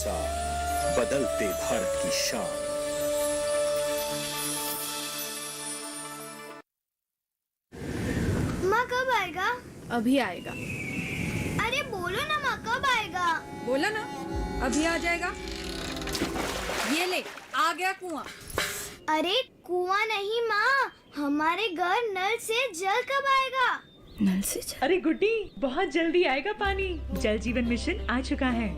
साथ बदलते भारत की शान। माँ कब आएगा? अभी आएगा। अरे बोलो ना माँ, कब आएगा? बोला ना, अभी आ जाएगा। ये ले, आ गया कुआं। अरे कुआं नहीं माँ, हमारे घर नल से जल कब आएगा? नल से जल? अरे गुड्डी, बहुत जल्दी आएगा पानी। जल जीवन मिशन आ चुका है।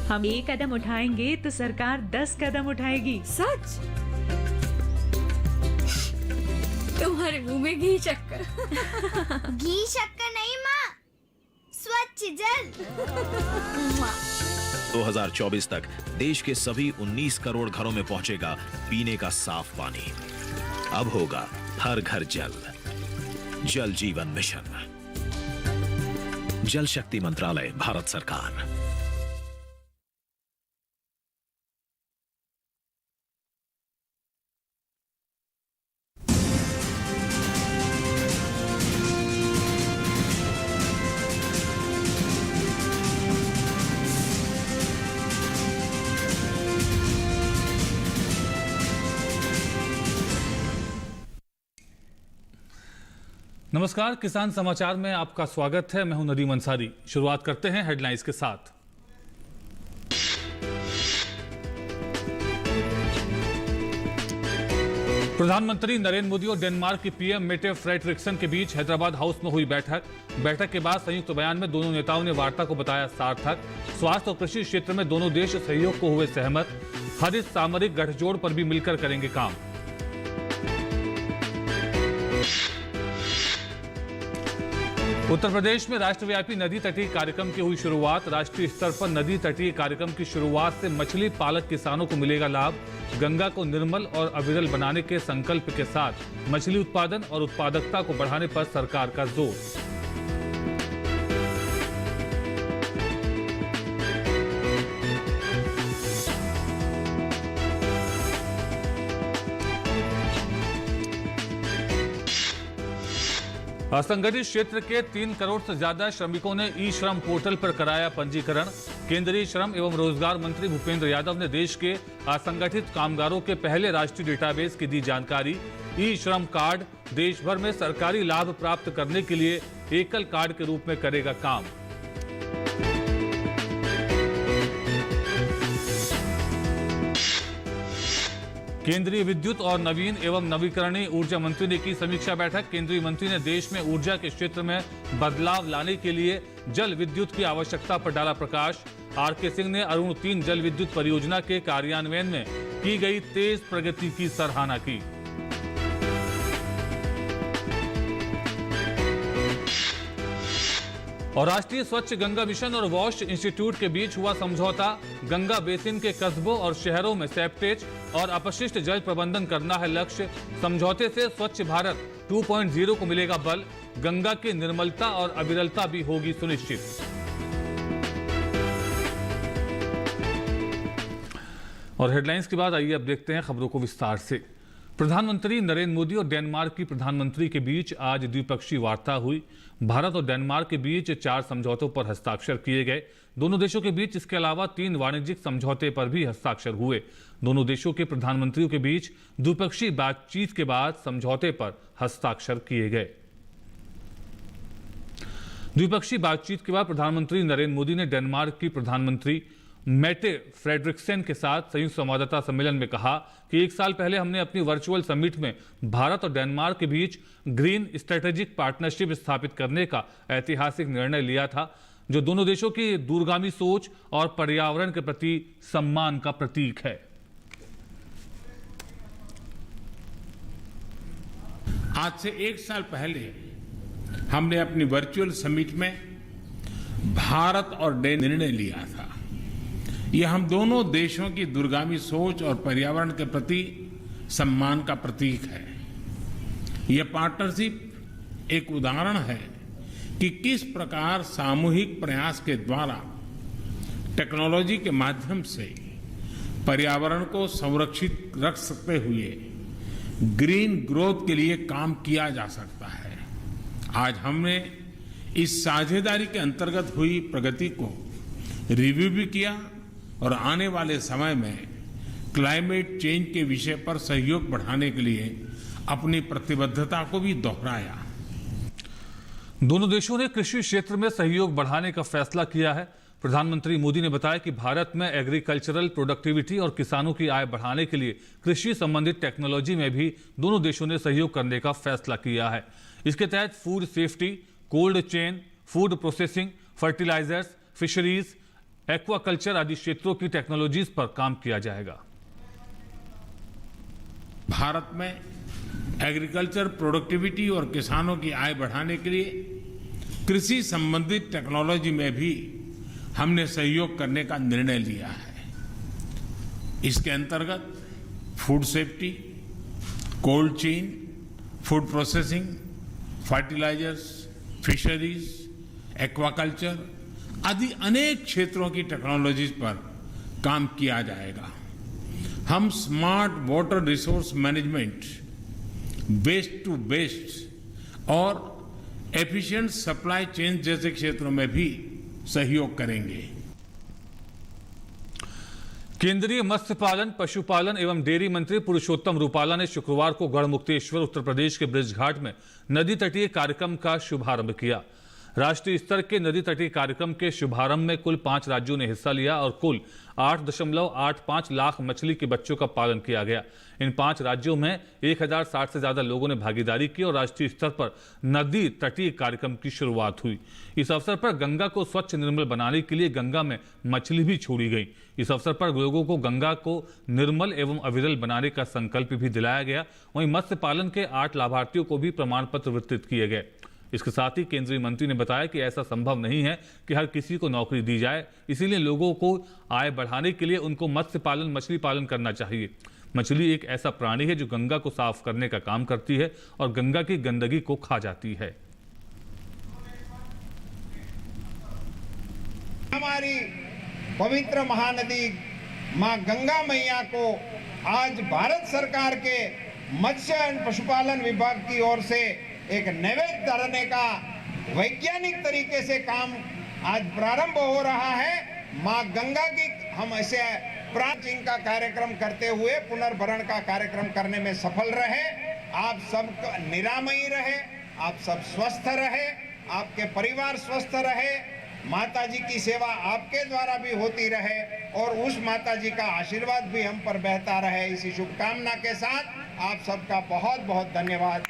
हम 1 कदम उठाएंगे तो सरकार 10 कदम उठाएगी। सच? तुम्हारे मुंह में घी शक्कर। घी शक्कर नहीं माँ, स्वच्छ जल। 2024 तक देश के सभी 19 करोड़ घरों में पहुंचेगा पीने का साफ पानी। अब होगा हर घर जल। जल जीवन मिशन, जल शक्ति मंत्रालय, भारत सरकार। नमस्कार, किसान समाचार में आपका स्वागत है। मैं हूं नदीम अंसारी। शुरुआत करते हैं हेडलाइंस के साथ। प्रधानमंत्री नरेंद्र मोदी और डेनमार्क की पीएम मेटे फ्रेडरिक्सन के बीच हैदराबाद हाउस में हुई बैठक के बाद संयुक्त बयान में दोनों नेताओं ने वार्ता को बताया सार्थक। स्वास्थ्य और कृषि क्षेत्र में दोनों देश सहयोग को हुए सहमत। हरित सामरिक गठजोड़ पर भी मिलकर करेंगे काम। उत्तर प्रदेश में राष्ट्रव्यापी नदी तटीय कार्यक्रम की हुई शुरुआत। राष्ट्रीय स्तर पर नदी तटीय कार्यक्रम की शुरुआत से मछली पालक किसानों को मिलेगा लाभ। गंगा को निर्मल और अविरल बनाने के संकल्प के साथ मछली उत्पादन और उत्पादकता को बढ़ाने पर सरकार का जोर। असंगठित क्षेत्र के 3 करोड़ से ज्यादा श्रमिकों ने ई श्रम पोर्टल पर कराया पंजीकरण। केंद्रीय श्रम एवं रोजगार मंत्री भूपेंद्र यादव ने देश के असंगठित कामगारों के पहले राष्ट्रीय डेटाबेस की दी जानकारी। ई श्रम कार्ड देश भर में सरकारी लाभ प्राप्त करने के लिए एकल कार्ड के रूप में करेगा काम। केंद्रीय विद्युत और नवीन एवं नवीकरणीय ऊर्जा मंत्री ने की समीक्षा बैठक। केंद्रीय मंत्री ने देश में ऊर्जा के क्षेत्र में बदलाव लाने के लिए जल विद्युत की आवश्यकता पर डाला प्रकाश। आरके सिंह ने अरुण 3 जल विद्युत परियोजना के कार्यान्वयन में की गई तेज प्रगति की सराहना की। और राष्ट्रीय स्वच्छ गंगा मिशन और वॉश इंस्टीट्यूट के बीच हुआ समझौता। गंगा बेसिन के कस्बों और शहरों में सेप्टेज और अपशिष्ट जल प्रबंधन करना है लक्ष्य। समझौते से स्वच्छ भारत 2.0 को मिलेगा बल। गंगा की निर्मलता और अविरलता भी होगी सुनिश्चित। और हेडलाइंस के बाद आइए अब देखते हैं खबरों को विस्तार से। प्रधानमंत्री नरेंद्र मोदी और डेनमार्क की प्रधानमंत्री के बीच आज द्विपक्षीय वार्ता हुई। भारत और डेनमार्क के बीच 4 समझौतों पर हस्ताक्षर किए गए। दोनों देशों के बीच इसके अलावा 3 वाणिज्यिक समझौते पर भी हस्ताक्षर हुए। दोनों देशों के प्रधानमंत्रियों के बीच द्विपक्षीय बातचीत के बाद समझौते पर हस्ताक्षर किए गए। द्विपक्षीय बातचीत के बाद प्रधानमंत्री नरेंद्र मोदी ने डेनमार्क की प्रधानमंत्री मेटे फ्रेडरिक्सन के साथ संयुक्त संवाददाता सम्मेलन में कहा कि 1 साल पहले हमने अपनी वर्चुअल समिट में भारत और डेनमार्क के बीच ग्रीन स्ट्रेटेजिक पार्टनरशिप स्थापित करने का ऐतिहासिक निर्णय लिया था, जो दोनों देशों की दूरगामी सोच और पर्यावरण के प्रति सम्मान का प्रतीक है। आज से 1 साल पहले हमने अपनी वर्चुअल समिट में भारत और डेन निर्णय लिया था। यह हम दोनों देशों की दूरगामी सोच और पर्यावरण के प्रति सम्मान का प्रतीक है। यह पार्टनरशिप एक उदाहरण है कि किस प्रकार सामूहिक प्रयास के द्वारा टेक्नोलॉजी के माध्यम से पर्यावरण को संरक्षित रख सकते हुए ग्रीन ग्रोथ के लिए काम किया जा सकता है। आज हमने इस साझेदारी के अंतर्गत हुई प्रगति को रिव्यू भी किया और आने वाले समय में क्लाइमेट चेंज के विषय पर सहयोग बढ़ाने के लिए अपनी प्रतिबद्धता को भी दोहराया। दोनों देशों ने कृषि क्षेत्र में सहयोग बढ़ाने का फैसला किया है। प्रधानमंत्री मोदी ने बताया कि भारत में एग्रीकल्चरल प्रोडक्टिविटी और किसानों की आय बढ़ाने के लिए कृषि संबंधित टेक्नोलॉजी में भी दोनों देशों ने सहयोग करने का फैसला किया है। इसके तहत food safety, cold chain, food processing, fertilizers, fisheries, aquaculture आदि क्षेत्रों की टेक्नोलॉजीज पर काम किया जाएगा। भारत में एग्रीकल्चर प्रोडक्टिविटी और किसानों की आय बढ़ाने के लिए कृषि संबंधित टेक्नोलॉजी में भी हमने सहयोग करने का निर्णय लिया है। इसके अंतर्गत food safety, cold chain, food processing, fertilizers, fisheries, aquaculture आदि अनेक क्षेत्रों की टेक्नोलॉजीज पर काम किया जाएगा। हम smart water resource management, waste to best और एफिशिएंट सप्लाई चेन जैसे क्षेत्रों में भी सहयोग करेंगे। केंद्रीय मत्स्य पालन, पशुपालन एवं डेयरी मंत्री पुरुषोत्तम रूपाला ने शुक्रवार को गढ़मुक्तेश्वर, उत्तर प्रदेश के ब्रिज घाट में नदी तटीय कार्यक्रम का शुभारंभ किया। राष्ट्रीय स्तर के नदी तटीय कार्यक्रम के शुभारंभ में कुल 5 राज्यों ने हिस्सा लिया और कुल 8.85 लाख मछली के बच्चों का पालन किया गया। इन 5 राज्यों में 1060 से ज्यादा लोगों ने भागीदारी की और राष्ट्रीय स्तर पर नदी तटीय कार्यक्रम की शुरुआत हुई। इस अवसर पर गंगा को स्वच्छ निर्मल बनाने के लिए गंगा में मछली भी छोड़ी गई। इस अवसर पर लोगों को गंगा को निर्मल एवं अविरल बनाने का संकल्प भी दिलाया गया। वहीं मत्स्य पालन के 8 लाभार्थियों को भी प्रमाण पत्र वितरित किए गए। इसके साथ ही केंद्रीय मंत्री ने बताया कि ऐसा संभव नहीं है कि हर किसी को नौकरी दी जाए, इसीलिए लोगों को आय बढ़ाने के लिए उनको मत्स्य पालन, मछली पालन करना चाहिए। मछली एक ऐसा प्राणी है जो गंगा को साफ करने का काम करती है और गंगा की गंदगी को खा जाती है। हमारी पवित्र महानदी मां गंगा मैया को आज भारत सरकार के मत्स्य एवं पशुपालन विभाग की ओर से एक नैवेद्य धरने का वैज्ञानिक तरीके से काम आज प्रारंभ हो रहा है। मां गंगा की हम ऐसे प्राचीन का कार्यक्रम करते हुए पुनर्भरण का कार्यक्रम करने में सफल रहे। आप सब निरामयी रहे, आप सब स्वस्थ रहे, आपके परिवार स्वस्थ रहे, माता जी की सेवा आपके द्वारा भी होती रहे और उस माता जी का आशीर्वाद भी हम पर बहता रहे। इसी शुभकामना के साथ आप सबका बहुत बहुत धन्यवाद।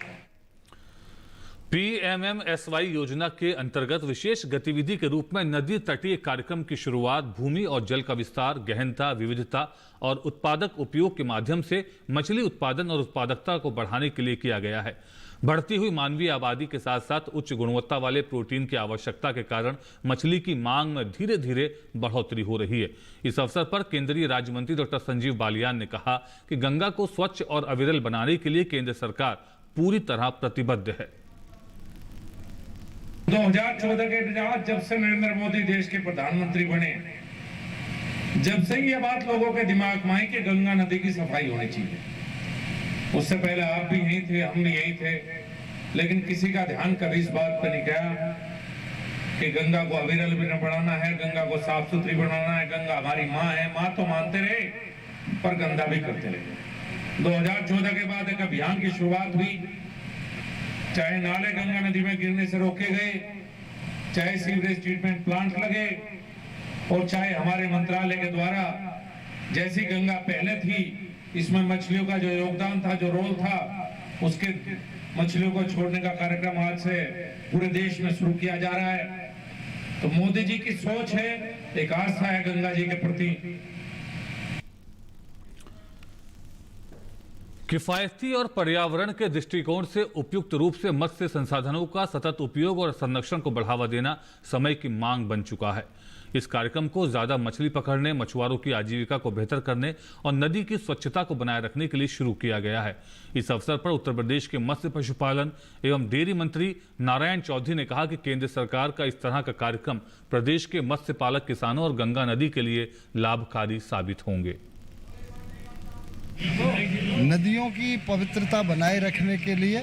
PMMSY योजना के अंतर्गत विशेष गतिविधि के रूप में नदी तटीय कार्यक्रम की शुरुआत भूमि और जल का विस्तार, गहनता, विविधता और उत्पादक उपयोग के माध्यम से मछली उत्पादन और उत्पादकता को बढ़ाने के लिए किया गया है। बढ़ती हुई मानवीय आबादी के साथ साथ उच्च गुणवत्ता वाले प्रोटीन की आवश्यकता के कारण मछली की मांग में धीरे धीरे बढ़ोतरी हो रही है। इस अवसर पर केंद्रीय राज्य मंत्री डॉक्टर संजीव बालियान ने कहा कि गंगा को स्वच्छ और अविरल बनाने के लिए केंद्र सरकार पूरी तरह प्रतिबद्ध है। 2014 के बाद जब से नरेंद्र मोदी देश के प्रधानमंत्री बने, जब से ये बात लोगों के दिमाग में आई कि गंगा नदी की सफाई होनी चाहिए। उससे पहले आप भी यहीं थे, हम भी यहीं थे, लेकिन किसी का ध्यान कभी इस बात पर नहीं गया कि गंगा को अविरल भी बनाना है, गंगा को साफ सुथरी बनाना है। गंगा हमारी माँ है, माँ तो मानते रहे पर गंदा भी करते रहे। 2014 के बाद एक अभियान की शुरुआत हुई। चाहे नाले गंगा नदी में गिरने से रोके गए, चाहे सीवरेज ट्रीटमेंट प्लांट लगे और चाहे हमारे मंत्रालय के द्वारा जैसी गंगा पहले थी, इसमें मछलियों का जो योगदान था, जो रोल था, उसके मछलियों को छोड़ने का कार्यक्रम आज से पूरे देश में शुरू किया जा रहा है। तो मोदी जी की सोच है, एक आस्था है गंगा जी के प्रति। किफायती और पर्यावरण के दृष्टिकोण से उपयुक्त रूप से मत्स्य संसाधनों का सतत उपयोग और संरक्षण को बढ़ावा देना समय की मांग बन चुका है। इस कार्यक्रम को ज्यादा मछली पकड़ने, मछुआरों की आजीविका को बेहतर करने और नदी की स्वच्छता को बनाए रखने के लिए शुरू किया गया है। इस अवसर पर उत्तर प्रदेश के मत्स्य पशुपालन एवं डेयरी मंत्री नारायण चौधरी ने कहा कि केंद्र सरकार का इस तरह का कार्यक्रम प्रदेश के मत्स्य पालक किसानों और गंगा नदी के लिए लाभकारी साबित होंगे। नदियों की पवित्रता बनाए रखने के लिए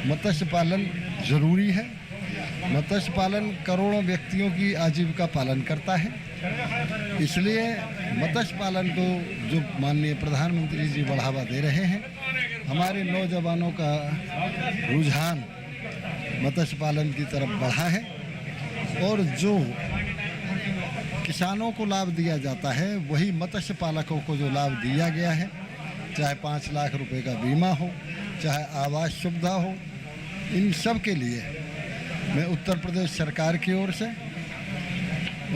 मत्स्य पालन जरूरी है मत्स्य पालन करोड़ों व्यक्तियों की आजीविका पालन करता है। इसलिए मत्स्य पालन को जो माननीय प्रधानमंत्री जी बढ़ावा दे रहे हैं, हमारे नौजवानों का रुझान मत्स्य पालन की तरफ बढ़ा है और जो किसानों को लाभ दिया जाता है वही मत्स्य पालकों को जो लाभ दिया गया है, चाहे 5 लाख रुपए का बीमा हो, चाहे आवास सुविधा हो, इन सब के लिए मैं उत्तर प्रदेश सरकार की ओर से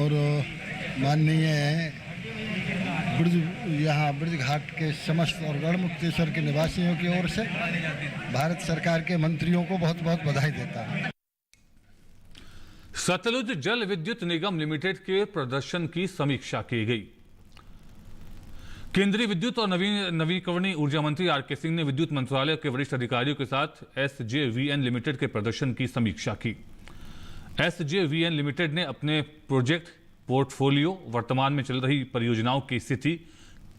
और माननीय ब्रिज घाट के समस्त और गढ़मुक्तेश्वर के निवासियों की ओर से भारत सरकार के मंत्रियों को बहुत बहुत बधाई देता हूँ। सतलुज जल विद्युत निगम लिमिटेड के प्रदर्शन की समीक्षा की गई। केंद्रीय विद्युत और नवीकरणीय ऊर्जा मंत्री आर.के. सिंह ने विद्युत मंत्रालय के वरिष्ठ अधिकारियों के साथ SJVN लिमिटेड के प्रदर्शन की समीक्षा की। SJVN लिमिटेड ने अपने प्रोजेक्ट पोर्टफोलियो, वर्तमान में चल रही परियोजनाओं की स्थिति,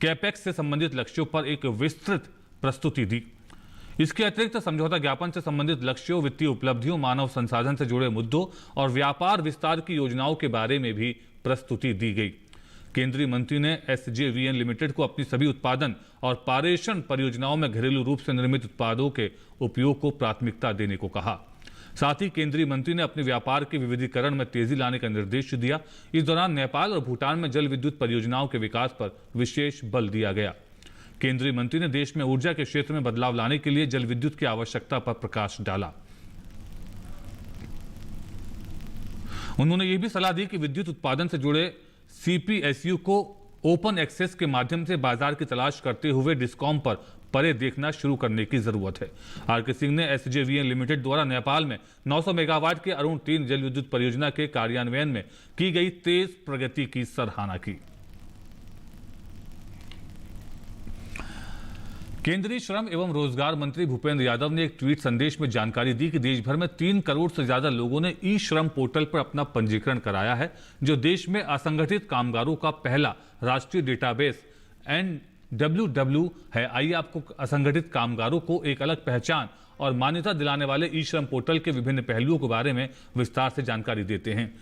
कैपेक्स से संबंधित लक्ष्यों पर एक विस्तृत प्रस्तुति दी। इसके अतिरिक्त समझौता ज्ञापन से संबंधित लक्ष्यों, वित्तीय उपलब्धियों, मानव संसाधन से जुड़े मुद्दों और व्यापार विस्तार की योजनाओं के बारे में भी प्रस्तुति दी गई। केंद्रीय मंत्री ने SJVN लिमिटेड को अपनी सभी उत्पादन और पारेषण परियोजनाओं में घरेलू रूप से निर्मित उत्पादों के उपयोग को प्राथमिकता देने को कहा। साथ ही केंद्रीय मंत्री ने अपने व्यापार के विविधीकरण में तेजी लाने का निर्देश दिया। इस दौरान नेपाल और भूटान में जल विद्युत परियोजनाओं के विकास पर विशेष बल दिया गया। केंद्रीय मंत्री ने देश में ऊर्जा के क्षेत्र में बदलाव लाने के लिए जल विद्युत की आवश्यकता पर प्रकाश डाला। उन्होंने यह भी सलाह दी कि विद्युत उत्पादन से जुड़े CPSU को ओपन एक्सेस के माध्यम से बाजार की तलाश करते हुए डिस्कॉम पर परे देखना शुरू करने की जरूरत है। आर.के. सिंह ने SJVN लिमिटेड द्वारा नेपाल में 900 मेगावाट के अरुण 3 जल विद्युत परियोजना के कार्यान्वयन में की गई तेज प्रगति की सराहना की। केंद्रीय श्रम एवं रोजगार मंत्री भूपेंद्र यादव ने एक ट्वीट संदेश में जानकारी दी कि देश भर में 3 करोड़ से ज्यादा लोगों ने ई-श्रम पोर्टल पर अपना पंजीकरण कराया है, जो देश में असंगठित कामगारों का पहला राष्ट्रीय डेटाबेस NWW है। आइए आपको असंगठित कामगारों को एक अलग पहचान और मान्यता दिलाने वाले ई-श्रम पोर्टल के विभिन्न पहलुओं के बारे में विस्तार से जानकारी देते हैं।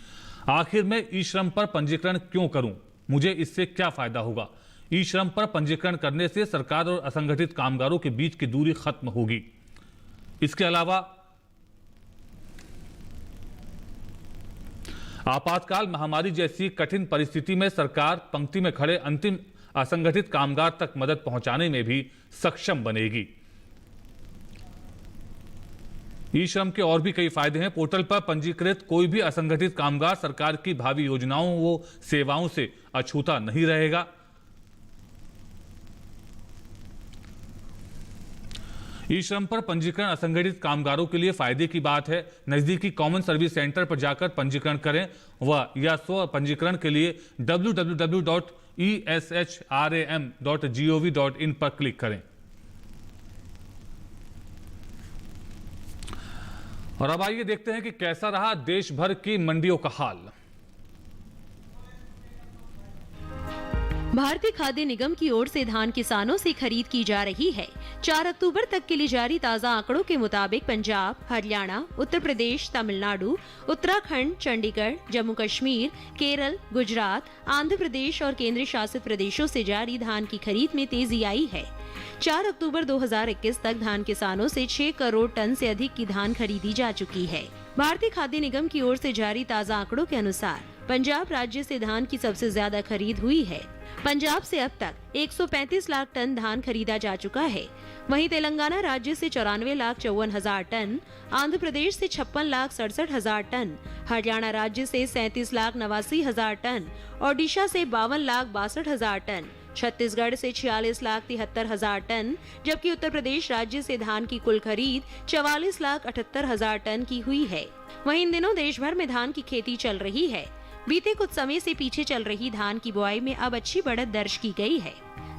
आखिर में ई-श्रम पर पंजीकरण क्यों करूं? मुझे इससे क्या फायदा होगा? ई-श्रम पर पंजीकरण करने से सरकार और असंगठित कामगारों के बीच की दूरी खत्म होगी। इसके अलावा आपातकाल महामारी जैसी कठिन परिस्थिति में सरकार पंक्ति में खड़े अंतिम असंगठित कामगार तक मदद पहुंचाने में भी सक्षम बनेगी। ई-श्रम के और भी कई फायदे हैं। पोर्टल पर पंजीकृत कोई भी असंगठित कामगार सरकार की भावी योजनाओं व सेवाओं से अछूता नहीं रहेगा। ई-श्रम पर पंजीकरण असंगठित कामगारों के लिए फायदे की बात है। नजदीकी कॉमन सर्विस सेंटर पर जाकर पंजीकरण करें या स्व पंजीकरण के लिए www.ESHRAM.gov.in पर क्लिक करें। और अब आइए देखते हैं कि कैसा रहा देश भर की मंडियों का हाल। भारतीय खाद्य निगम की ओर से धान किसानों से खरीद की जा रही है। 4 अक्टूबर तक के लिए जारी ताज़ा आंकड़ों के मुताबिक पंजाब, हरियाणा, उत्तर प्रदेश, तमिलनाडु, उत्तराखंड, चंडीगढ़, जम्मू कश्मीर, केरल, गुजरात, आंध्र प्रदेश और केंद्र शासित प्रदेशों से जारी धान की खरीद में तेजी आई है। 4 अक्टूबर 2021 तक धान किसानों से 6 करोड़ टन से अधिक की धान खरीदी जा चुकी है। भारतीय खाद्य निगम की ओर से जारी ताज़ा आंकड़ों के अनुसार पंजाब राज्य से धान की सबसे ज्यादा खरीद हुई है। पंजाब से अब तक 135 लाख टन धान खरीदा जा चुका है। वहीं तेलंगाना राज्य से 94,54,000 टन, आंध्र प्रदेश से 56,67,000 टन, हरियाणा राज्य से 37,89,000 टन, ओडिशा से 52,62,000 टन, छत्तीसगढ़ से 46,73,000 टन, जबकि उत्तर प्रदेश राज्य से धान की कुल खरीद 44,78,000 टन की हुई है। वहीं इन दिनों देश भर में धान की खेती चल रही है। बीते कुछ समय से पीछे चल रही धान की बुआई में अब अच्छी बढ़त दर्ज की गई है।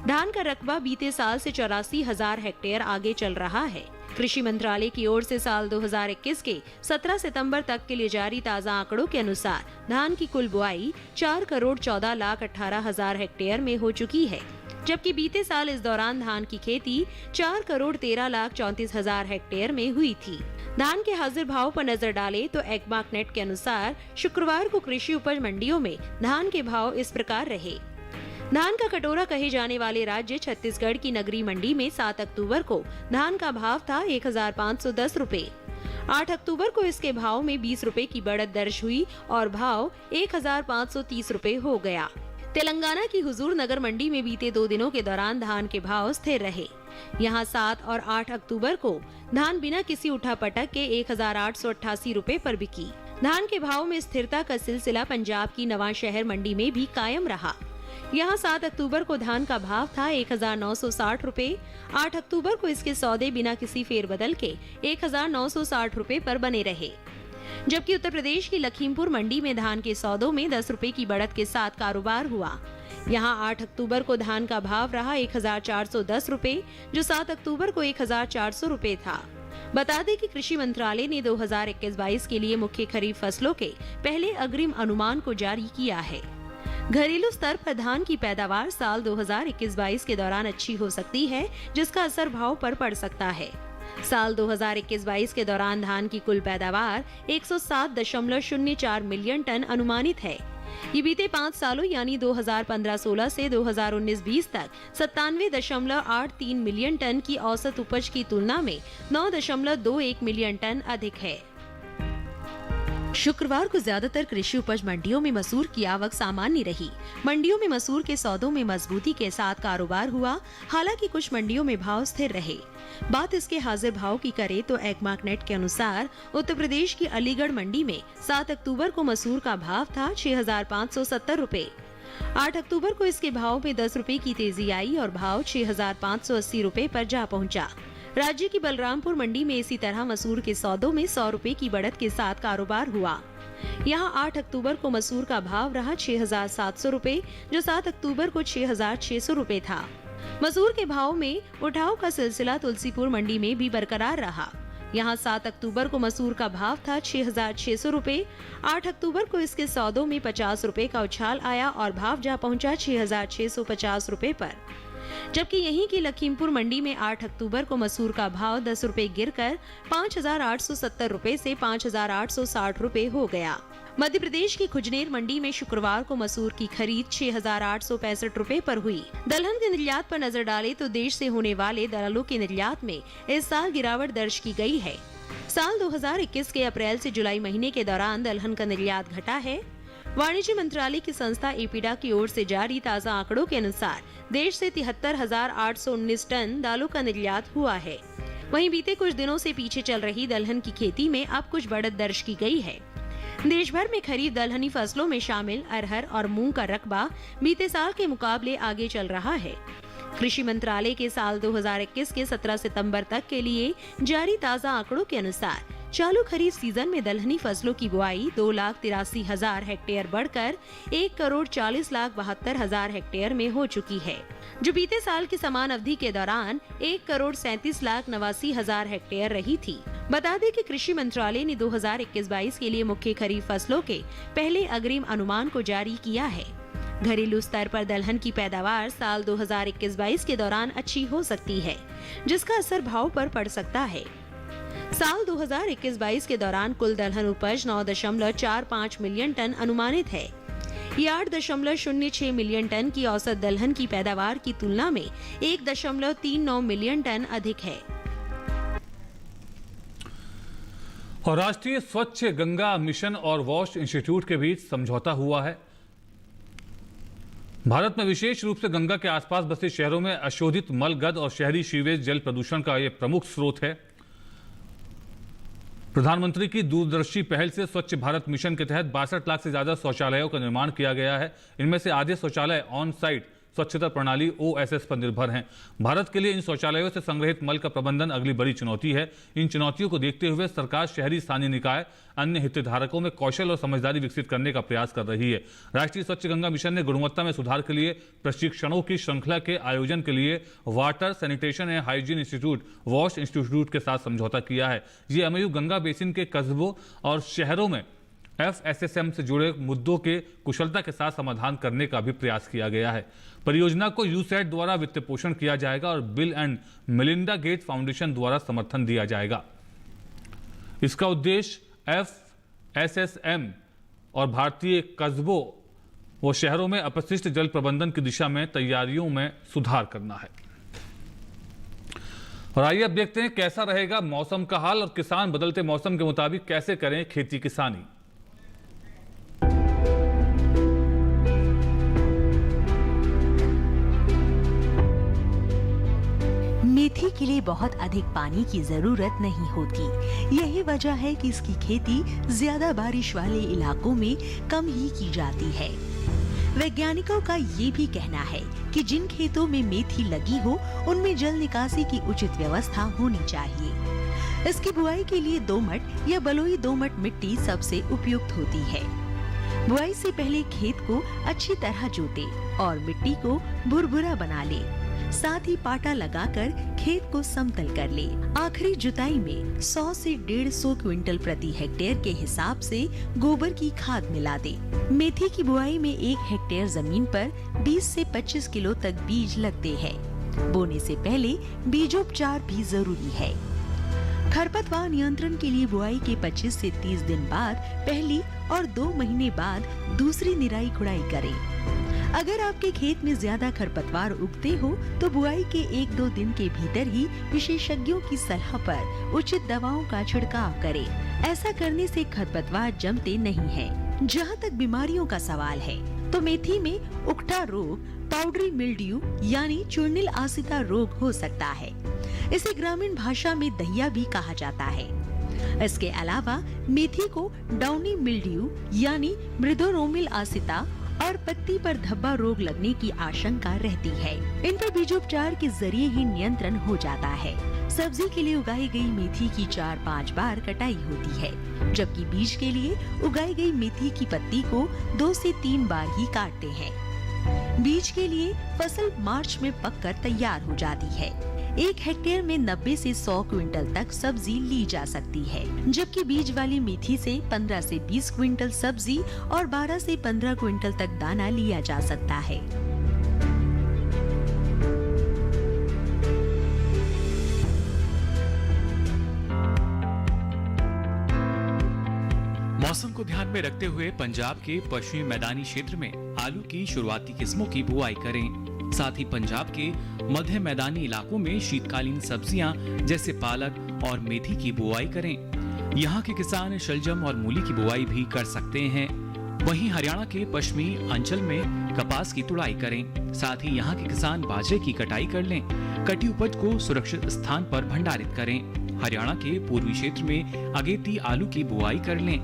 धान का रकबा बीते साल से 84,000 हेक्टेयर आगे चल रहा है। कृषि मंत्रालय की ओर से साल 2021 के 17 सितंबर तक के लिए जारी ताज़ा आंकड़ों के अनुसार धान की कुल बुआई 4,14,18,000 हेक्टेयर में हो चुकी है, जबकि बीते साल इस दौरान धान की खेती 4,13,34,000 हेक्टेयर में हुई थी। धान के हाजिर भाव पर नजर डालें तो एग्मार्क नेट के अनुसार शुक्रवार को कृषि उपज मंडियों में धान के भाव इस प्रकार रहे। धान का कटोरा कहे जाने वाले राज्य छत्तीसगढ़ की नगरी मंडी में 7 अक्टूबर को धान का भाव था 1510 रुपए। 8 अक्टूबर को इसके भाव में 20 रुपए की बढ़त दर्ज हुई और भाव 1530 रुपए हो गया। तेलंगाना की हुजूर नगर मंडी में बीते 2 दिनों के दौरान धान के भाव स्थिर रहे। यहाँ 7 और 8 अक्टूबर को धान बिना किसी उठापटक के 1888 रुपए पर बिकी। धान के भाव में स्थिरता का सिलसिला पंजाब की नवांशहर मंडी में भी कायम रहा। यहाँ 7 अक्टूबर को धान का भाव था 1960 रुपए। 8 अक्टूबर को इसके सौदे बिना किसी फेरबदल के 1960 रुपए पर बने रहे। जबकि उत्तर प्रदेश की लखीमपुर मंडी में धान के सौदों में 10 रुपए की बढ़त के साथ कारोबार हुआ। यहाँ 8 अक्टूबर को धान का भाव रहा 1410 रुपए, जो 7 अक्टूबर को 1400 रुपए था। बता दें कि कृषि मंत्रालय ने 2021-22 के लिए मुख्य खरीफ फसलों के पहले अग्रिम अनुमान को जारी किया है। घरेलू स्तर पर धान की पैदावार साल 2021-22 के दौरान अच्छी हो सकती है, जिसका असर भाव पर पड़ सकता है। साल 2021-22 के दौरान धान की कुल पैदावार 107.04 मिलियन टन अनुमानित है। ये बीते 5 सालों यानी 2015-16 से 2019-20 तक 97.83 मिलियन टन की औसत उपज की तुलना में 9.21 मिलियन टन अधिक है। शुक्रवार को ज्यादातर कृषि उपज मंडियों में मसूर की आवक सामान्य रही। मंडियों में मसूर के सौदों में मजबूती के साथ कारोबार हुआ, हालांकि कुछ मंडियों में भाव स्थिर रहे। बात इसके हाजिर भाव की करें तो एग्मार्क नेट के अनुसार उत्तर प्रदेश की अलीगढ़ मंडी में 7 अक्टूबर को मसूर का भाव था 6570 रुपए। 8 अक्टूबर को इसके भाव में 10 रुपए की तेजी आई और भाव 6580 रुपए पर जा पहुंचा। राज्य की बलरामपुर मंडी में इसी तरह मसूर के सौदों में 100 रुपए की बढ़त के साथ कारोबार हुआ। यहाँ 8 अक्टूबर को मसूर का भाव रहा 6700 रुपए, जो 7 अक्टूबर को 6600 रुपए था। मसूर के भाव में उठाव का सिलसिला तुलसीपुर मंडी में भी बरकरार रहा। यहाँ 7 अक्टूबर को मसूर का भाव था 6600 रुपए। 8 अक्टूबर को इसके सौदों में 50 रुपए का उछाल आया और भाव जा पहुंचा 6650 रुपए पर। जबकि यहीं की लखीमपुर मंडी में 8 अक्टूबर को मसूर का भाव 10 रुपए गिरकर 5870 रुपए से 5860 रुपए हो गया। मध्य प्रदेश की खुजनेर मंडी में शुक्रवार को मसूर की खरीद 6865 रुपए पर हुई। दलहन के निर्यात पर नजर डालें तो देश से होने वाले दलहनों के निर्यात में इस साल गिरावट दर्ज की गई है। साल 2021 के अप्रैल से जुलाई महीने के दौरान दलहन का निर्यात घटा है। वाणिज्य मंत्रालय की संस्था एपीडा की ओर से जारी ताज़ा आंकड़ों के अनुसार देश से 73,819 टन दालों का निर्यात हुआ है। वहीं बीते कुछ दिनों से पीछे चल रही दलहन की खेती में अब कुछ बढ़त दर्ज की गई है। देश भर में खरीफ दलहनी फसलों में शामिल अरहर और मूंग का रकबा बीते साल के मुकाबले आगे चल रहा है। कृषि मंत्रालय के साल 2021 के 17 सितंबर तक के लिए जारी ताज़ा आंकड़ों के अनुसार चालू खरीफ सीजन में दलहनी फसलों की बुआई 2,83,000 हेक्टेयर बढ़कर 1,40,72,000 हेक्टेयर में हो चुकी है, जो बीते साल की समान अवधि के दौरान 1,37,89,000 हेक्टेयर रही थी। बता दें कि कृषि मंत्रालय ने 2021-22 के लिए मुख्य खरीफ फसलों के पहले अग्रिम अनुमान को जारी किया है। घरेलू स्तर पर दलहन की पैदावार साल 2021-22 के दौरान अच्छी हो सकती है, जिसका असर भाव पर पड़ सकता है। साल 2021-22 के दौरान कुल दलहन उपज 9.45 मिलियन टन अनुमानित है। ये 8.06 मिलियन टन की औसत दलहन की पैदावार की तुलना में 1.39 मिलियन टन अधिक है। और राष्ट्रीय स्वच्छ गंगा मिशन और वॉश इंस्टीट्यूट के बीच समझौता हुआ है। भारत में विशेष रूप से गंगा के आसपास बसे शहरों में अशोधित मल, गंद और शहरी सीवेज जल प्रदूषण का यह प्रमुख स्रोत है। प्रधानमंत्री की दूरदर्शी पहल से स्वच्छ भारत मिशन के तहत 62 लाख से ज्यादा शौचालयों का निर्माण किया गया है। इनमें से आधे शौचालय ऑन साइट स्वच्छता प्रणाली OSS पर निर्भर हैं। भारत के लिए इन शौचालयों से संग्रहित मल का प्रबंधन अगली बड़ी चुनौती है। इन चुनौतियों को देखते हुए सरकार शहरी स्थानीय निकाय, अन्य हितधारकों में कौशल और समझदारी विकसित करने का प्रयास कर रही है। राष्ट्रीय स्वच्छ गंगा मिशन ने गुणवत्ता में सुधार के लिए प्रशिक्षणों की श्रृंखला के आयोजन के लिए water, sanitation and hygiene institute, wash institute के साथ समझौता किया है। ये MOU गंगा बेसिन के कस्बों और शहरों में FSSM से जुड़े मुद्दों के कुशलता के साथ समाधान करने का भी प्रयास किया गया है। परियोजना को यूसैट द्वारा वित्त पोषण किया जाएगा और bill and Melinda Gates foundation द्वारा समर्थन दिया जाएगा। इसका उद्देश्य FSSM और भारतीय कस्बों व शहरों में अपशिष्ट जल प्रबंधन की दिशा में तैयारियों में सुधार करना है। और आइए अब देखते हैं कैसा रहेगा मौसम का हाल और किसान बदलते मौसम के मुताबिक कैसे करें खेती किसानी। मेथी के लिए बहुत अधिक पानी की जरूरत नहीं होती। यही वजह है कि इसकी खेती ज्यादा बारिश वाले इलाकों में कम ही की जाती है। वैज्ञानिकों का ये भी कहना है कि जिन खेतों में मेथी लगी हो उनमें जल निकासी की उचित व्यवस्था होनी चाहिए। इसकी बुआई के लिए दोमट या बलुई दोमट मिट्टी सबसे उपयुक्त होती है। बुआई से पहले खेत को अच्छी तरह जोते और मिट्टी को भुरभुरा बना ले। साथ ही पाटा लगाकर खेत को समतल कर ले। आखिरी जुताई में 100 से 150 क्विंटल प्रति हेक्टेयर के हिसाब से गोबर की खाद मिला दे। मेथी की बुआई में 1 हेक्टेयर जमीन पर 20 से 25 किलो तक बीज लगते हैं। बोने से पहले बीजोपचार भी जरूरी है। खरपतवार नियंत्रण के लिए बुआई के 25 से 30 दिन बाद पहली और 2 महीने बाद दूसरी निराई गुड़ाई करें। अगर आपके खेत में ज्यादा खरपतवार उगते हो तो बुआई के 1-2 दिन के भीतर ही विशेषज्ञों की सलाह पर उचित दवाओं का छिड़काव करें। ऐसा करने से खरपतवार जमते नहीं हैं। जहाँ तक बीमारियों का सवाल है तो मेथी में उकठा रोग, पाउडरी मिल्ड्यू यानी चूर्निल आसिता रोग हो सकता है। इसे ग्रामीण भाषा में दहिया भी कहा जाता है। इसके अलावा मेथी को डाउनी मिल्ड्यू यानी मृदोरोमिल आसिता और पत्ती पर धब्बा रोग लगने की आशंका रहती है। इन पर बीजोपचार के जरिए ही नियंत्रण हो जाता है। सब्जी के लिए उगाई गई मेथी की 4-5 बार कटाई होती है, जबकि बीज के लिए उगाई गई मेथी की पत्ती को 2 से 3 बार ही काटते हैं। बीज के लिए फसल मार्च में पककर तैयार हो जाती है। 1 हेक्टेयर में 90 से 100 क्विंटल तक सब्जी ली जा सकती है, जबकि बीज वाली मेथी से 15 से 20 क्विंटल सब्जी और 12 से 15 क्विंटल तक दाना लिया जा सकता है। मौसम को ध्यान में रखते हुए पंजाब के पश्चिमी मैदानी क्षेत्र में आलू की शुरुआती किस्मों की बुआई करें। साथ ही पंजाब के मध्य मैदानी इलाकों में शीतकालीन सब्जियां जैसे पालक और मेथी की बुआई करें। यहाँ के किसान शलजम और मूली की बुआई भी कर सकते हैं। वहीं हरियाणा के पश्चिमी अंचल में कपास की तुड़ाई करें। साथ ही यहाँ के किसान बाजरे की कटाई कर लें। कटी उपज को सुरक्षित स्थान पर भंडारित करें। हरियाणा के पूर्वी क्षेत्र में अगेती आलू की बुआई कर लें।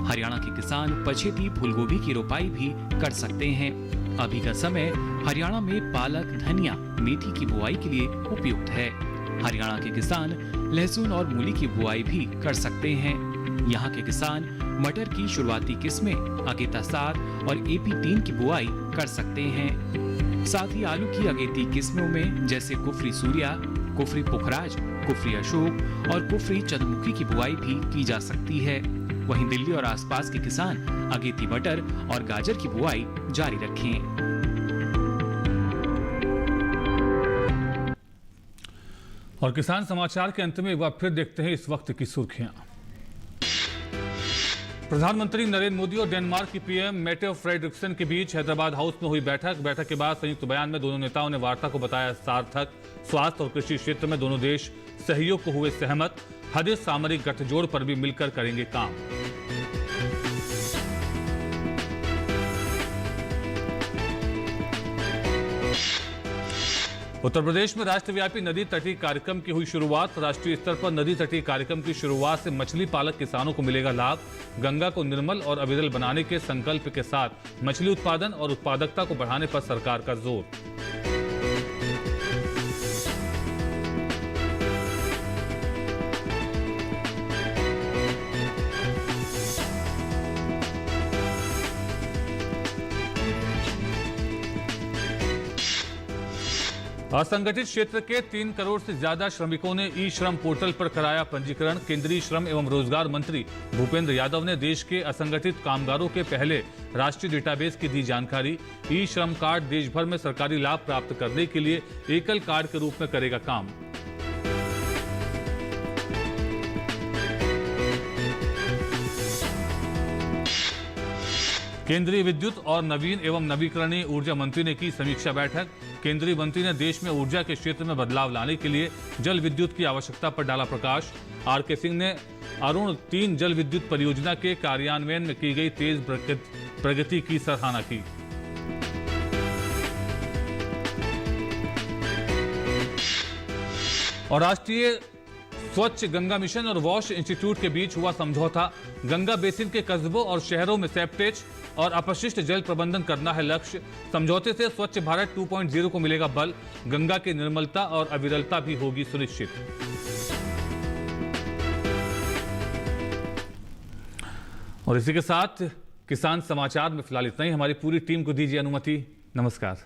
हरियाणा के किसान पछेती फूलगोभी की रोपाई भी कर सकते हैं। अभी का समय हरियाणा में पालक, धनिया, मेथी की बुआई के लिए उपयुक्त है। हरियाणा के किसान लहसुन और मूली की बुआई भी कर सकते हैं। यहाँ के किसान मटर की शुरुआती किस्में अगेता 7 और AP3 की बुआई कर सकते हैं। साथ ही आलू की अगेती किस्मों में जैसे कुफरी सूर्या, कुफरी पुखराज, कुफरी अशोक और कुफरी चंद्रमुखी की बुआई भी की जा सकती है। वहीं दिल्ली और आसपास के किसान अगेती मटर और गाजर की बुआई जारी रखें। और किसान समाचार के अंत में एक बार फिर देखते हैं इस वक्त की सुर्खियां। प्रधानमंत्री नरेंद्र मोदी और डेनमार्क की PM मेटे फ्रेडरिक्सन के बीच हैदराबाद हाउस में हुई बैठक के बाद संयुक्त बयान में दोनों नेताओं ने वार्ता को बताया सार्थक। स्वास्थ्य और कृषि क्षेत्र में दोनों देश सहयोग को हुए सहमत। हदिश सामरिक गठजोड़ पर भी मिलकर करेंगे काम। उत्तर प्रदेश में राष्ट्रव्यापी नदी तटीय कार्यक्रम की हुई शुरुआत। राष्ट्रीय स्तर पर नदी तटीय कार्यक्रम की शुरुआत से मछली पालक किसानों को मिलेगा लाभ। गंगा को निर्मल और अविरल बनाने के संकल्प के साथ मछली उत्पादन और उत्पादकता को बढ़ाने पर सरकार का जोर। असंगठित क्षेत्र के 3 करोड़ से ज्यादा श्रमिकों ने ई श्रम पोर्टल पर कराया पंजीकरण। केंद्रीय श्रम एवं रोजगार मंत्री भूपेंद्र यादव ने देश के असंगठित कामगारों के पहले राष्ट्रीय डेटाबेस की दी जानकारी। ई श्रम कार्ड देश भर में सरकारी लाभ प्राप्त करने के लिए एकल कार्ड के रूप में करेगा काम। केंद्रीय विद्युत और नवीन एवं नवीकरणीय ऊर्जा मंत्री ने की समीक्षा बैठक। केंद्रीय मंत्री ने देश में ऊर्जा के क्षेत्र में बदलाव लाने के लिए जल विद्युत की आवश्यकता पर डाला प्रकाश। आर.के. सिंह ने अरुण 3 जल विद्युत परियोजना के कार्यान्वयन में की गई तेज प्रगति की सराहना की। और राष्ट्रीय स्वच्छ गंगा मिशन और वॉश इंस्टीट्यूट के बीच हुआ समझौता। गंगा बेसिन के कस्बों और शहरों में सेप्टेज और अपशिष्ट जल प्रबंधन करना है लक्ष्य। समझौते से स्वच्छ भारत 2.0 को मिलेगा बल। गंगा की निर्मलता और अविरलता भी होगी सुनिश्चित। और इसी के साथ किसान समाचार में फिलहाल इतना ही। हमारी पूरी टीम को दीजिए अनुमति। नमस्कार।